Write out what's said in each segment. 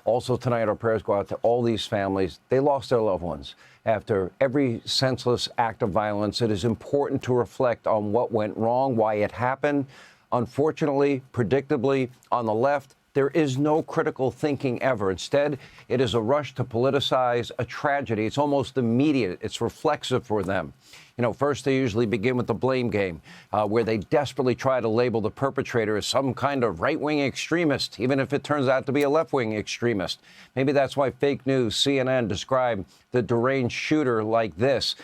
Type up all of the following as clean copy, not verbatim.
Also tonight, our prayers go out to all these families. They lost their loved ones. After every senseless act of violence, it is important to reflect on what went wrong, why it happened. Unfortunately, predictably, on the left, there is no critical thinking ever. Instead, it is a rush to politicize a tragedy. It's almost immediate. It's reflexive for them. You know, first they usually begin with the blame game, where they desperately try to label the perpetrator as some kind of right-wing extremist, even if it turns out to be a left-wing extremist. Maybe that's why fake news, CNN, described the deranged shooter like this.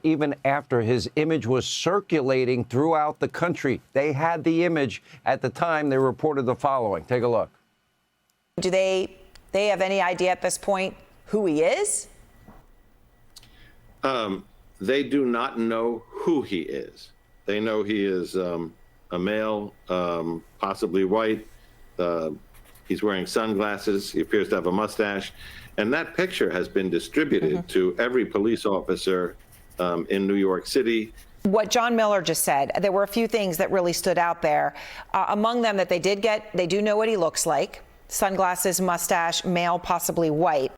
Even after his image was circulating throughout the country, they had the image at the time. They reported the following. Take a look. Do they have any idea at this point who he is? They do not know who he is. They know he is a male, possibly white. He's wearing sunglasses. He appears to have a mustache. And that picture has been distributed to every police officer in New York City. What John Miller just said, there were a few things that really stood out there. Among them that they do know what he looks like. Sunglasses, mustache, male, possibly white.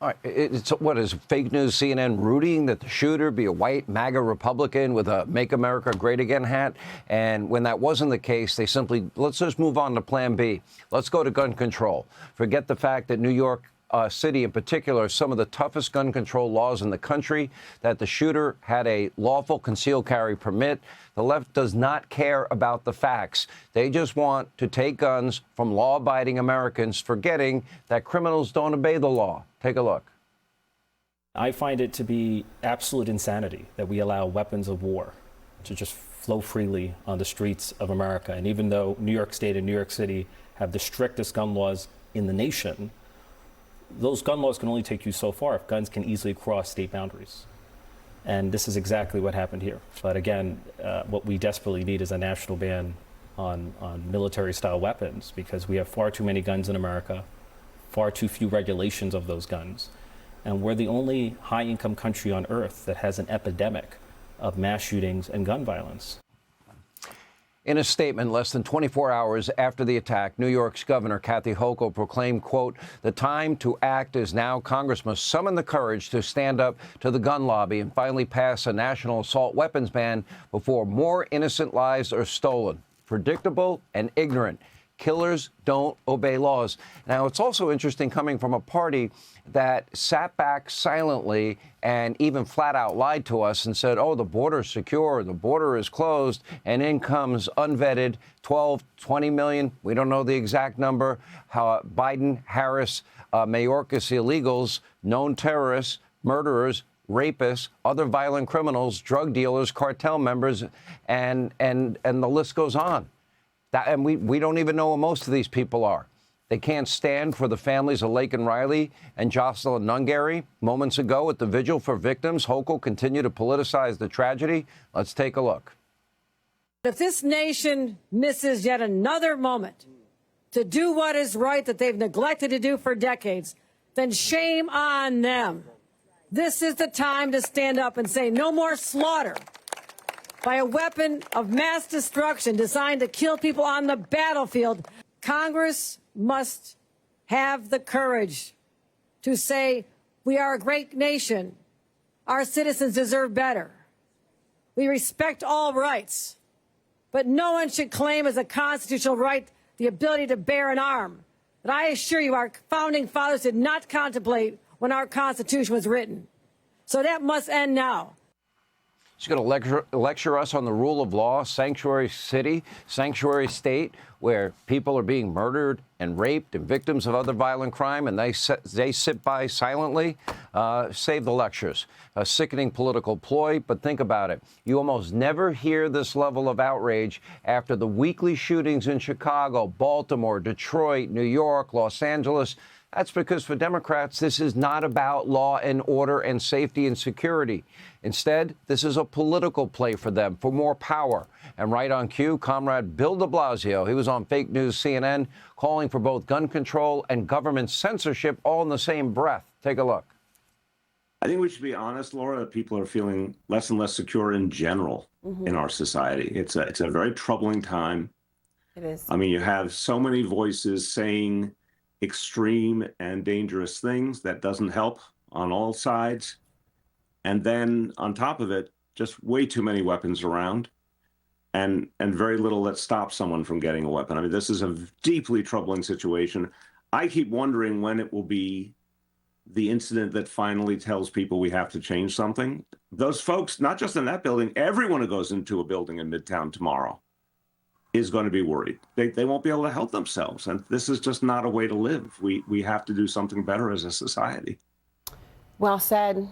All right. It's what is fake news, CNN rooting that the shooter be a white MAGA Republican with a Make America Great Again hat. And when that wasn't the case, they simply, let's just move on to plan B. Let's go to gun control. Forget the fact that New York City in particular, some of the toughest gun control laws in the country, that the shooter had a lawful concealed carry permit. The left does not care about the facts. They just want to take guns from law-abiding Americans, forgetting that criminals don't obey the law. Take a look. I find it to be absolute insanity that we allow weapons of war to just flow freely on the streets of America. And even though New York State and New York City have the strictest gun laws in the nation, those gun laws can only take you so far if guns can easily cross state boundaries. And this is exactly what happened here. But again, what we desperately need is a national ban on military-style weapons, because we have far too many guns in America, far too few regulations of those guns. And we're the only high-income country on earth that has an epidemic of mass shootings and gun violence. In a statement less than 24 hours after the attack, New York's Governor Kathy Hochul proclaimed, quote, "The time to act is now. Congress must summon the courage to stand up to the gun lobby and finally pass a national assault weapons ban before more innocent lives are stolen." Predictable and ignorant. Killers don't obey laws. Now, it's also interesting coming from a party that sat back silently and even flat out lied to us and said, oh, the border's secure, the border is closed, and in comes unvetted 12, 20 million, we don't know the exact number, Biden, Harris, Mayorkas illegals, known terrorists, murderers, rapists, other violent criminals, drug dealers, cartel members, and the list goes on. And we don't even know who most of these people are. They can't stand for the families of Lake and Riley and Jocelyn Nungary. Moments ago at the vigil for victims, Hochul continued to politicize the tragedy. Let's take a look. If this nation misses yet another moment to do what is right that they've neglected to do for decades, then shame on them. This is the time to stand up and say no more slaughter by a weapon of mass destruction designed to kill people on the battlefield. Congress must have the courage to say we are a great nation. Our citizens deserve better. We respect all rights, but no one should claim as a constitutional right the ability to bear an arm. But I assure you, our founding fathers did not contemplate when our Constitution was written. So that must end now. She's going to lecture us on the rule of law, sanctuary city, sanctuary state, where people are being murdered and raped and victims of other violent crime, and they sit by silently. Save the lectures. A sickening political ploy, but think about it. You almost never hear this level of outrage after the weekly shootings in Chicago, Baltimore, Detroit, New York, Los Angeles. That's because for Democrats, this is not about law and order and safety and security. Instead, this is a political play for them for more power. And right on cue, Comrade Bill de Blasio, he was on fake news CNN, calling for both gun control and government censorship all in the same breath. Take a look. I think we should be honest, Laura, that people are feeling less and less secure in general in our society. It's a very troubling time. It is. I mean, you have so many voices saying extreme and dangerous things that doesn't help on all sides. And then on top of it, just way too many weapons around and very little that stops someone from getting a weapon. I mean, this is a deeply troubling situation. I keep wondering when it will be the incident that finally tells people we have to change something. Those folks, not just in that building, everyone who goes into a building in Midtown tomorrow is going to be worried. They won't be able to help themselves. And this is just not a way to live. We have to do something better as a society. Well said.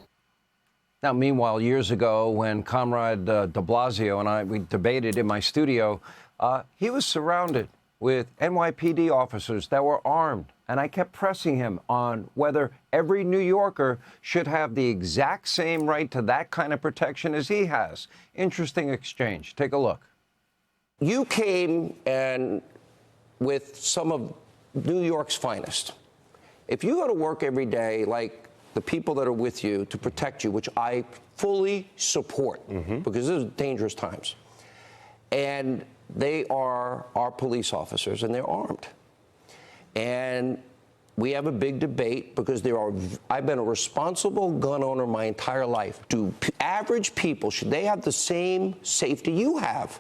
Now, meanwhile, years ago, when Comrade de Blasio and we debated in my studio, he was surrounded with NYPD officers that were armed. And I kept pressing him on whether every New Yorker should have the exact same right to that kind of protection as he has. Interesting exchange. Take a look. You came and with some of New York's finest. If you go to work every day like the people that are with you to protect you, which I fully support, because this is dangerous times, and they are our police officers and they're armed. And we have a big debate because I've been a responsible gun owner my entire life. Do average people, should they have the same safety you have?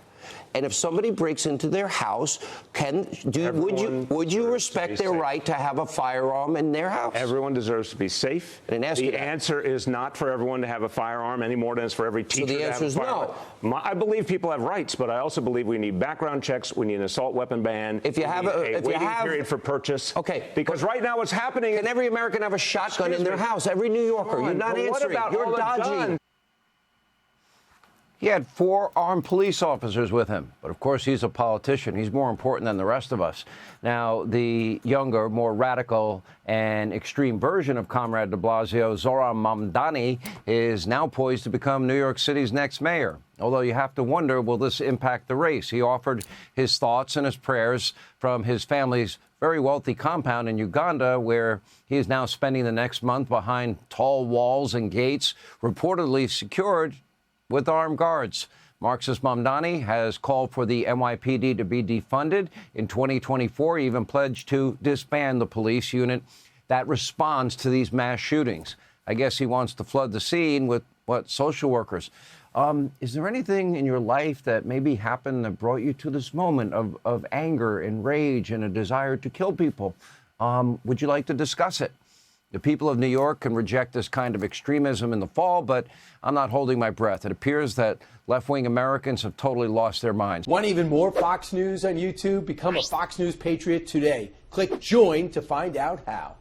And if somebody breaks into their house, would you respect their right to have a firearm in their house? Everyone deserves to be safe. I didn't ask you the that. answer is not for everyone to have a firearm any more than it's for every teacher the to have answer a is firearm. no. I believe people have rights, but I also believe we need background checks. We need an assault weapon ban. If you have a waiting period for purchase. Okay. Because right now what's happening. Can every American have a shotgun in their house? Every New Yorker. You're not answering. What about You're all the dodging. guns? He had 4 armed police officers with him. But, of course, he's a politician. He's more important than the rest of us. Now, the younger, more radical and extreme version of Comrade de Blasio, Zohran Mamdani, is now poised to become New York City's next mayor. Although you have to wonder, will this impact the race? He offered his thoughts and his prayers from his family's very wealthy compound in Uganda, where he is now spending the next month behind tall walls and gates, reportedly secured with armed guards. Marxist Mamdani has called for the NYPD to be defunded. In 2024, he even pledged to disband the police unit that responds to these mass shootings. I guess he wants to flood the scene with, social workers. Is there anything in your life that maybe happened that brought you to this moment of anger and rage and a desire to kill people? Would you like to discuss it? The people of New York can reject this kind of extremism in the fall, but I'm not holding my breath. It appears that left-wing Americans have totally lost their minds. Want even more Fox News on YouTube? Become a Fox News Patriot today. Click join to find out how.